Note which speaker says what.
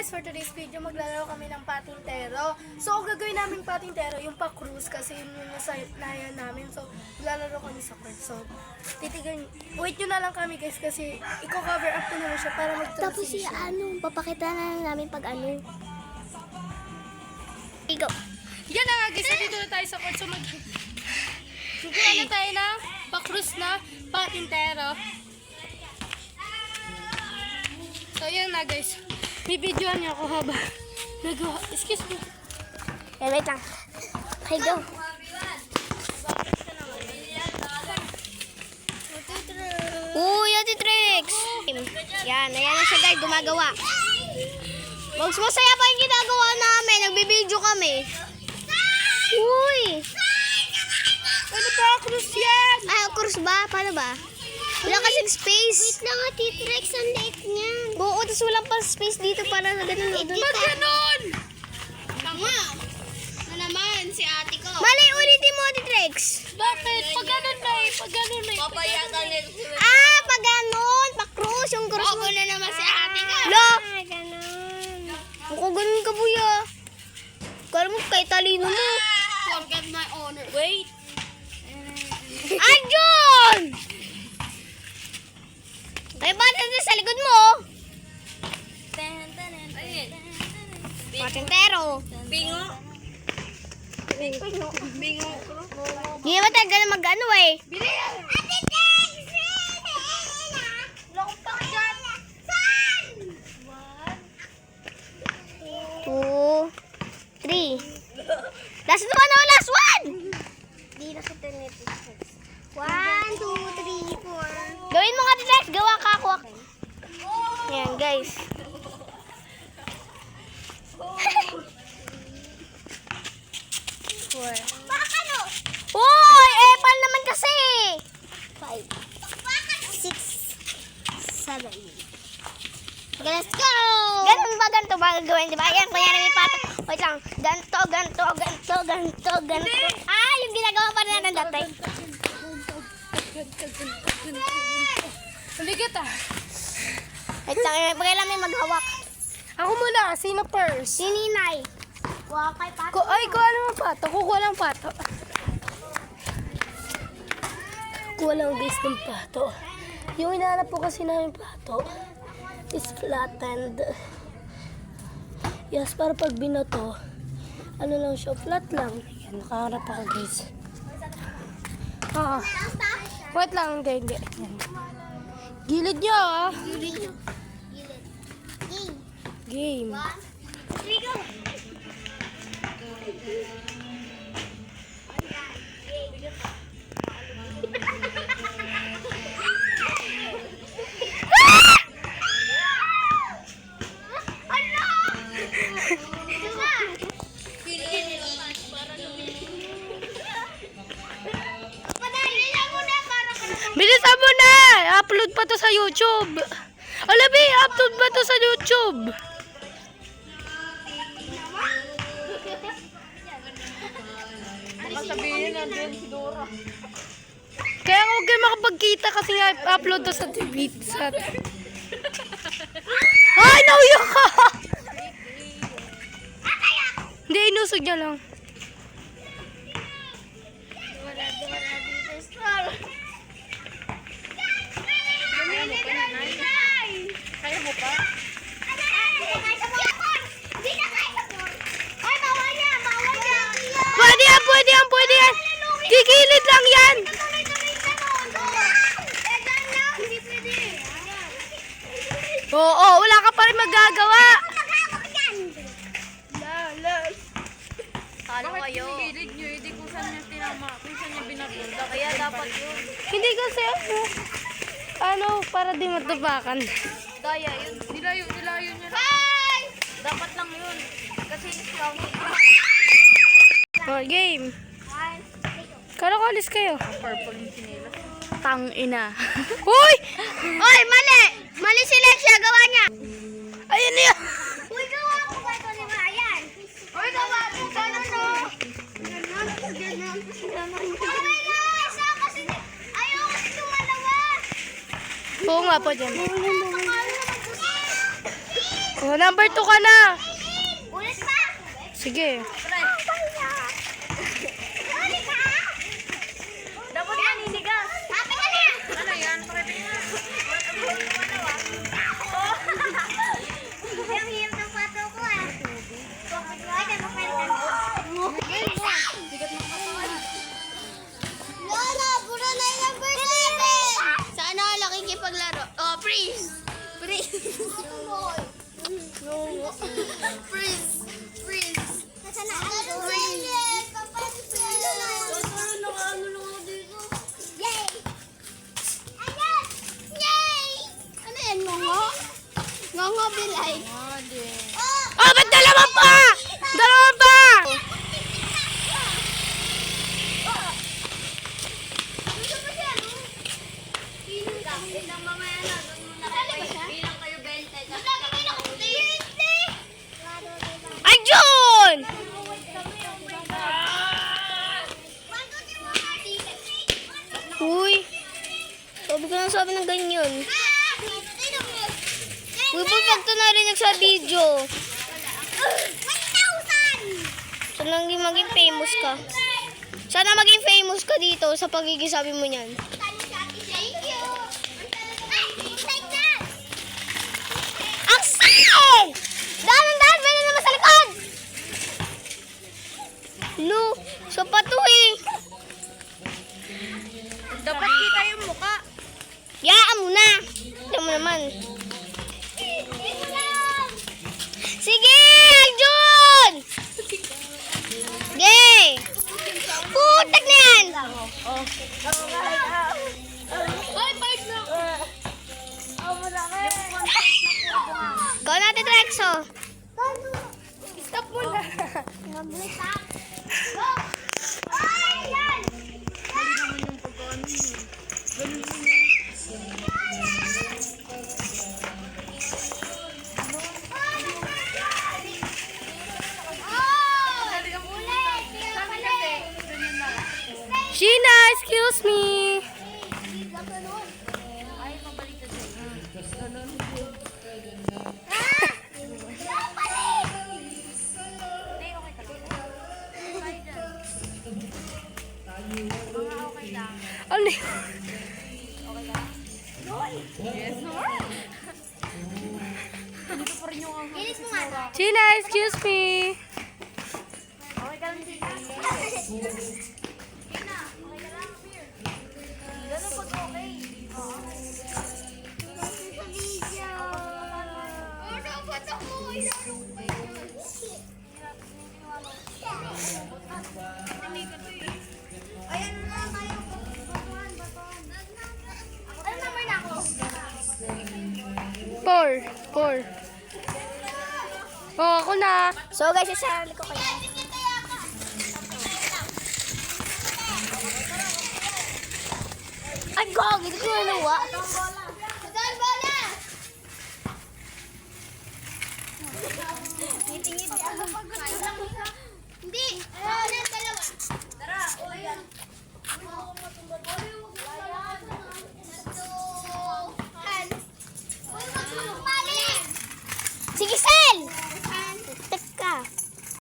Speaker 1: guys, for today's video, maglalaro kami ng patintero. So, ang gagawin namin patintero, yung pa-cruise kasi yun yung nasayan namin. So, maglalaro kami sa court. So, wait nyo na lang kami guys kasi i-cover up ko naman siya para
Speaker 2: Tapos si
Speaker 1: mag-transition.
Speaker 2: papakita na namin pag ano. Go.
Speaker 1: Yan na nga guys, dito na tayo sa court. So, magkuha na tayo ng pa-cruise na patintero. So, yan na guys. May videoan niya ako haba. Nagawa. Excuse me.
Speaker 2: Wait lang. Okay, go. Uy, Ate Trix! Yan, ayan na siya guys, gumagawa. Mas masaya pa yung ginagawa namin, nagbibideo kami. Uy!
Speaker 1: Ano ba? Cruise yan!
Speaker 2: Ay, cruise ba? Paano ba? Wala kasing space. Wait lang, Ate Trix, ang liit niyan. Oo, tapos walang pa space dito para na ganun idol.
Speaker 1: Ba't ganun?
Speaker 2: Tama! Na naman, si ate ko. Mali, ulitin mo, Ate Trix.
Speaker 1: Bakit? Pag ganun na eh. Pag ganun na eh.
Speaker 3: Papayagan nila.
Speaker 2: Ah, pag ganun, pa-cruise, yung cruise mo.
Speaker 3: na naman si ate ko.
Speaker 2: Lo! Ganun. Ako ganun ka, buya. Kala mo, kay talino mo.
Speaker 3: Forget my honor. Wait.
Speaker 2: Ayun! Kaya ba natin sa likod mo?
Speaker 3: Ayun.
Speaker 2: Patintero.
Speaker 3: Bingo. Bingo.
Speaker 2: Hindi naman tayo ganun mag-ano eh. Ate Tex!
Speaker 3: Loko pa ka dyan.
Speaker 2: 2, 3. Last one, oh, last one! Di na kita nito. 1, 2, 3, 4. Gawin mo nga, Ate Tex. Gawa ka ako. Ayan, guys. Baka no? Uy! Epal naman kasi! 5, 6, 7. Let's go! Ganun ba? Ganito ba gagawin? Diba? Ayan, kunyari may pato. Wait lang. Ganto, ganto, ganto, ganto, ganto. Ah, yung ginagawa pa rin natin dati.
Speaker 1: Halika ta.
Speaker 2: Wait lang, kailan may maghawak.
Speaker 1: Ako muna. Sino first?
Speaker 2: Si Ninay. Wakay pato.
Speaker 1: Ay, kuha lang ang pato. Kukuha lang pato. Kuha lang guys ng pato. Yung hinahanap po kasi namin pato is flattened. Yes, para pag binato, ano lang siya, flat lang. Ayan, nakaharap ako guys. Wait lang, hindi. Ayan. Gilid niya ah. Game.
Speaker 2: 3, go!
Speaker 1: Bilisan mo na! Upload pa to sa YouTube. Alabi, upload ba to sa YouTube?
Speaker 3: Sabihin nandiyan si Dora.
Speaker 1: Kaya huwag kayo makapagkita kasi nga upload to sa TV. Ay, nauyak ka! Hindi, inusog niya lang.
Speaker 2: Wala dito star.
Speaker 3: Kaya mo pa?
Speaker 1: Pwede yan, pwede yan, pwede yan. Kikilid lang yan. Oo, wala ka pa rin magagawa.
Speaker 3: Talo kayo. Gilid nyo, hindi kung saan niya tinama. Kung saan niya binagulda. Kaya dapat yun.
Speaker 1: Hindi kasi ano, para di matubakan.
Speaker 3: Daya yun. Nilayo niya. Dapat lang yun. Kasi ikaw.
Speaker 1: Oh, game. Kala ko alis kayo.
Speaker 3: Purple yung sinila.
Speaker 1: Tang ina. Uy!
Speaker 2: Oy, mali! Mali si Lexia, gawa niya!
Speaker 1: Ayun na yan.
Speaker 2: Uy, gawa ko ba ito ni Ryan? Uy, gawa ko ba ito no? Ganun. Okay guys, kasi ayaw kasi tumalawa.
Speaker 1: Oo nga po dyan. Oh, number 2 ka na.
Speaker 2: Ulit pa!
Speaker 1: Sige.
Speaker 3: Dapat maninigas.
Speaker 2: Happy ka na!
Speaker 3: Ano yan? Pakipin mo.
Speaker 2: Ang hirap ng pato ko ah. Ay, tayo mapalitan ko. Lola, puro na yung number 7!
Speaker 4: Sana nakikipaglaro. Oh, freeze! Freeze! No. Freeze! Freeze!
Speaker 2: Nasaan na ang freeze? Yay! Ayan! Yay!
Speaker 4: Ano yan, ngongo? Ngongo bilay.
Speaker 1: Oh, ba't dalawa pa? Dalawa pa! Ay, Jun!
Speaker 4: Uy! Sabi ng ganyan. Uy, pag ito narinig sa video. Sana maging famous ka. Sana maging famous ka dito sa pagiging sabi mo niyan. Ang sakit! Dahan-dahan! May naman sa likod! Lu, sa pato eh.
Speaker 3: Dapat kita yung mukha.
Speaker 4: Yaan mo na. Ito mo naman. Sige, Jun! Gay! Putak na yan! Ikaw natin, Rexo.
Speaker 1: Stop mo na. Sheena, excuse me. Ano yun?
Speaker 2: Inis mo nga.
Speaker 1: Sheena, excuse me.
Speaker 2: Ayan na tayo. Batuhan. Ano number na ako?
Speaker 1: 4. Oh, ako na.
Speaker 4: So guys, isarali ko kayo. Ay, gog! Hindi ko nawa.
Speaker 2: Saan bola? Hindi.